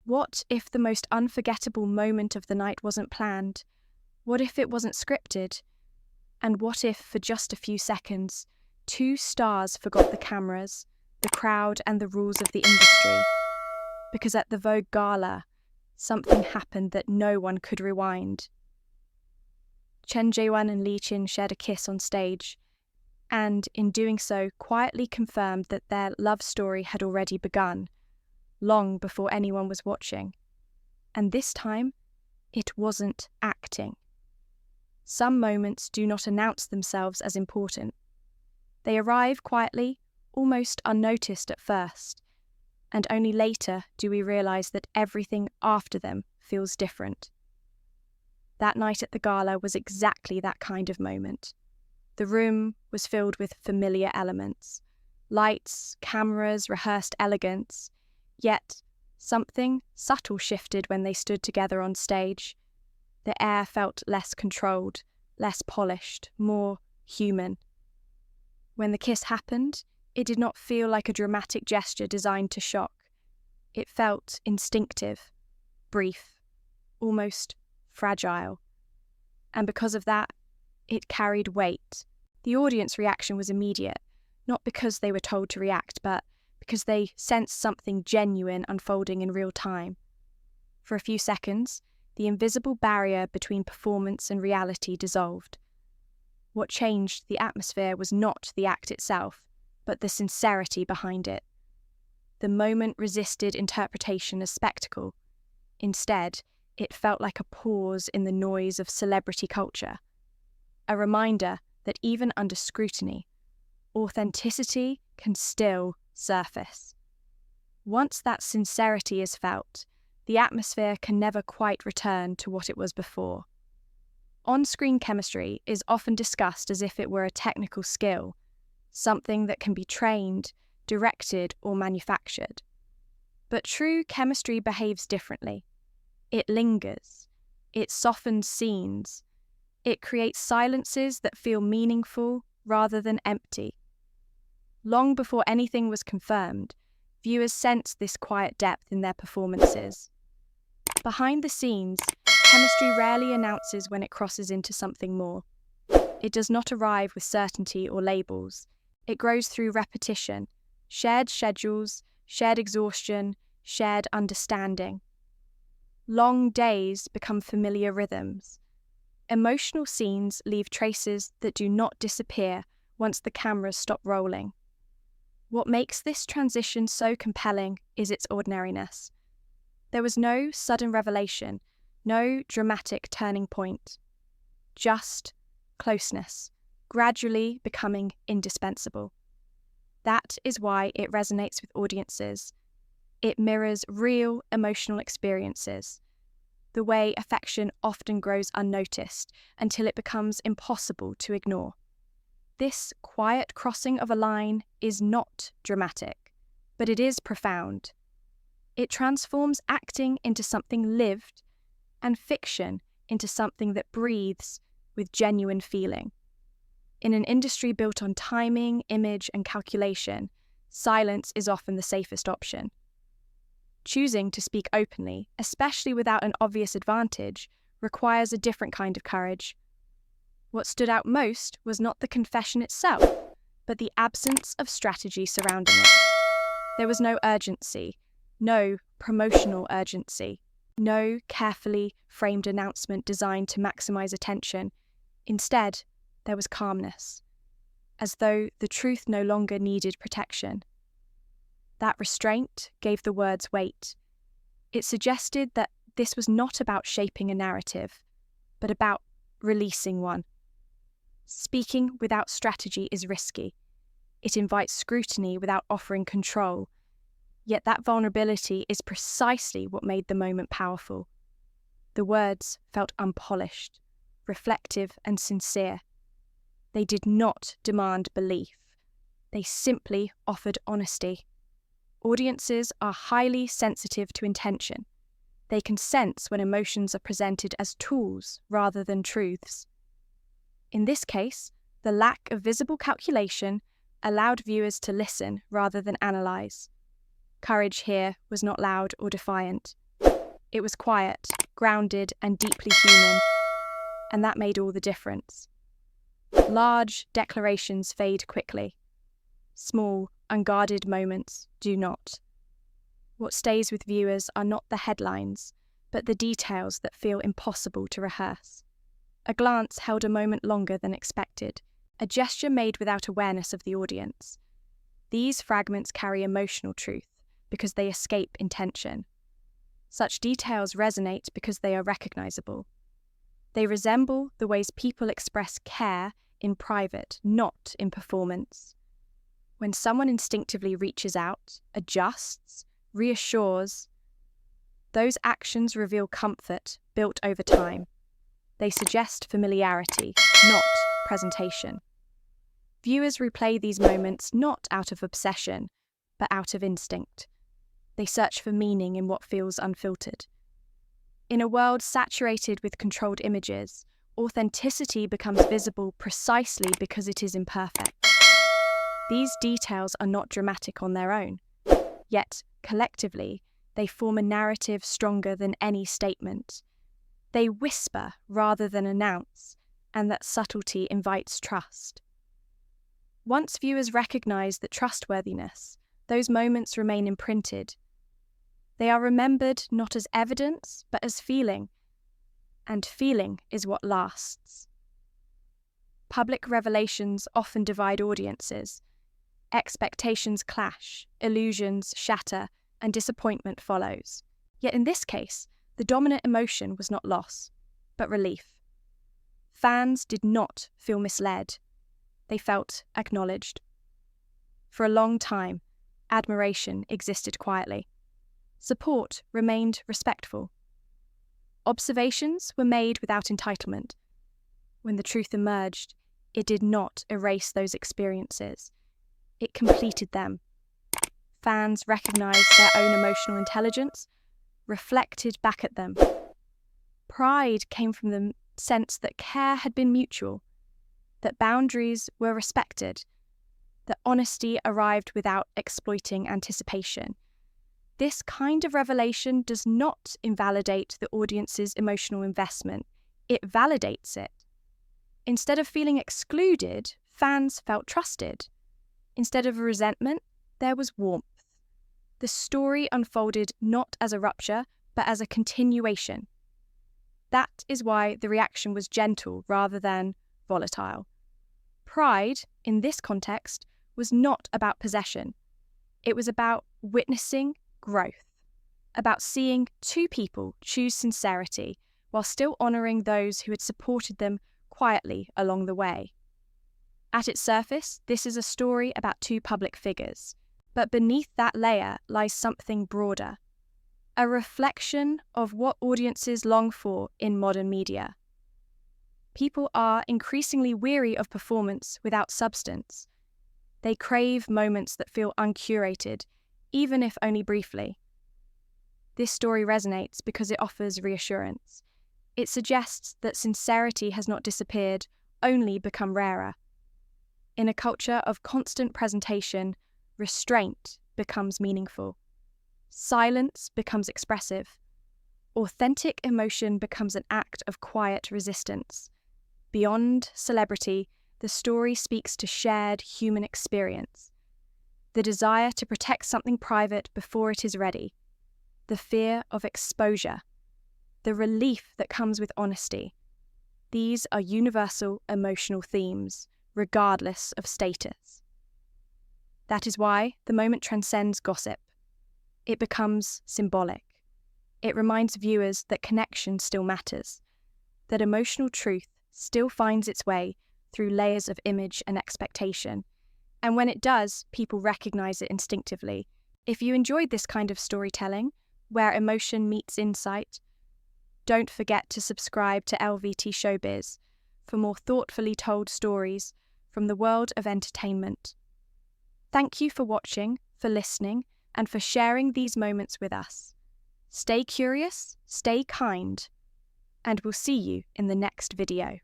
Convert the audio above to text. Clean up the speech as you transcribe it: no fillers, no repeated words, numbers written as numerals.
What if the most unforgettable moment of the night wasn't planned? What if it wasn't scripted? And what if, for just a few seconds, two stars forgot the cameras, the crowd, and the rules of the industry? Because at the Vogue Gala, something happened that no one could rewind. Chen, Zheyuan, and Chen shared a kiss on stage, and in doing so, quietly confirmed that their love story had already begun, long before anyone was watching. And this time, it wasn't acting. Some moments do not announce themselves as important. They arrive quietly, almost unnoticed at first, and only later do we realize that everything after them feels different. That night at the gala was exactly that kind of moment. The room was filled with familiar elements: lights, cameras, rehearsed elegance. Yet, something subtle shifted when they stood together on stage. The air felt less controlled, less polished, more human. When the kiss happened, it did not feel like a dramatic gesture designed to shock. It felt instinctive, brief, almost fragile. And because of that, it carried weight. The audience reaction was immediate, not because they were told to react, but because they sensed something genuine unfolding in real time. For a few seconds, the invisible barrier between performance and reality dissolved. What changed the atmosphere was not the act itself, but the sincerity behind it. The moment resisted interpretation as spectacle. Instead, it felt like a pause in the noise of celebrity culture, a reminder that even under scrutiny, authenticity can still surface. Once that sincerity is felt, the atmosphere can never quite return to what it was before. On-screen chemistry is often discussed as if it were a technical skill, something that can be trained, directed, or manufactured. But true chemistry behaves differently. It lingers. It softens scenes. It creates silences that feel meaningful rather than empty. Long before anything was confirmed, viewers sensed this quiet depth in their performances. Behind the scenes, chemistry rarely announces when it crosses into something more. It does not arrive with certainty or labels. It grows through repetition, shared schedules, shared exhaustion, shared understanding. Long days become familiar rhythms. Emotional scenes leave traces that do not disappear once the cameras stop rolling. What makes this transition so compelling is its ordinariness. There was no sudden revelation, no dramatic turning point. Just closeness, gradually becoming indispensable. That is why it resonates with audiences. It mirrors real emotional experiences, the way affection often grows unnoticed until it becomes impossible to ignore. This quiet crossing of a line is not dramatic, but it is profound. It transforms acting into something lived and fiction into something that breathes with genuine feeling. In an industry built on timing, image, and calculation, silence is often the safest option. Choosing to speak openly, especially without an obvious advantage, requires a different kind of courage. What stood out most was not the confession itself, but the absence of strategy surrounding it. There was no urgency, no promotional urgency, no carefully framed announcement designed to maximize attention. Instead, there was calmness, as though the truth no longer needed protection. That restraint gave the words weight. It suggested that this was not about shaping a narrative, but about releasing one. Speaking without strategy is risky. It invites scrutiny without offering control. Yet that vulnerability is precisely what made the moment powerful. The words felt unpolished, reflective, and sincere. They did not demand belief. They simply offered honesty. Audiences are highly sensitive to intention. They can sense when emotions are presented as tools rather than truths. In this case, the lack of visible calculation allowed viewers to listen rather than analyze. Courage here was not loud or defiant. It was quiet, grounded, and deeply human, and that made all the difference. Large declarations fade quickly. Small, unguarded moments do not. What stays with viewers are not the headlines, but the details that feel impossible to rehearse. A glance held a moment longer than expected, a gesture made without awareness of the audience. These fragments carry emotional truth because they escape intention. Such details resonate because they are recognizable. They resemble the ways people express care in private, not in performance. When someone instinctively reaches out, adjusts, reassures, those actions reveal comfort built over time. They suggest familiarity, not presentation. Viewers replay these moments not out of obsession, but out of instinct. They search for meaning in what feels unfiltered. In a world saturated with controlled images, authenticity becomes visible precisely because it is imperfect. These details are not dramatic on their own, yet collectively they form a narrative stronger than any statement. They whisper rather than announce, and that subtlety invites trust. Once viewers recognize that trustworthiness, those moments remain imprinted. They are remembered not as evidence, but as feeling, and feeling is what lasts. Public revelations often divide audiences. Expectations clash, illusions shatter, and disappointment follows. Yet in this case, the dominant emotion was not loss, but relief. Fans did not feel misled. They felt acknowledged. For a long time, admiration existed quietly. Support remained respectful. Observations were made without entitlement. When the truth emerged, it did not erase those experiences. It completed them. Fans recognized their own emotional intelligence, reflected back at them. Pride came from the sense that care had been mutual, that boundaries were respected, that honesty arrived without exploiting anticipation. This kind of revelation does not invalidate the audience's emotional investment, it validates it. Instead of feeling excluded, fans felt trusted. Instead of resentment, there was warmth. The story unfolded not as a rupture, but as a continuation. That is why the reaction was gentle rather than volatile. Pride, in this context, was not about possession. It was about witnessing growth, about seeing two people choose sincerity while still honouring those who had supported them quietly along the way. At its surface, this is a story about two public figures, but beneath that layer lies something broader, a reflection of what audiences long for in modern media. People are increasingly weary of performance without substance. They crave moments that feel uncurated, even if only briefly. This story resonates because it offers reassurance. It suggests that sincerity has not disappeared, only become rarer. In a culture of constant presentation, restraint becomes meaningful. Silence becomes expressive. Authentic emotion becomes an act of quiet resistance. Beyond celebrity, the story speaks to shared human experience. The desire to protect something private before it is ready. The fear of exposure. The relief that comes with honesty. These are universal emotional themes, regardless of status. That is why the moment transcends gossip. It becomes symbolic. It reminds viewers that connection still matters, that emotional truth still finds its way through layers of image and expectation. And when it does, people recognize it instinctively. If you enjoyed this kind of storytelling, where emotion meets insight, don't forget to subscribe to LVT-SHOWBIZ for more thoughtfully told stories from the world of entertainment. Thank you for watching, for listening, and for sharing these moments with us. Stay curious, stay kind, and we'll see you in the next video.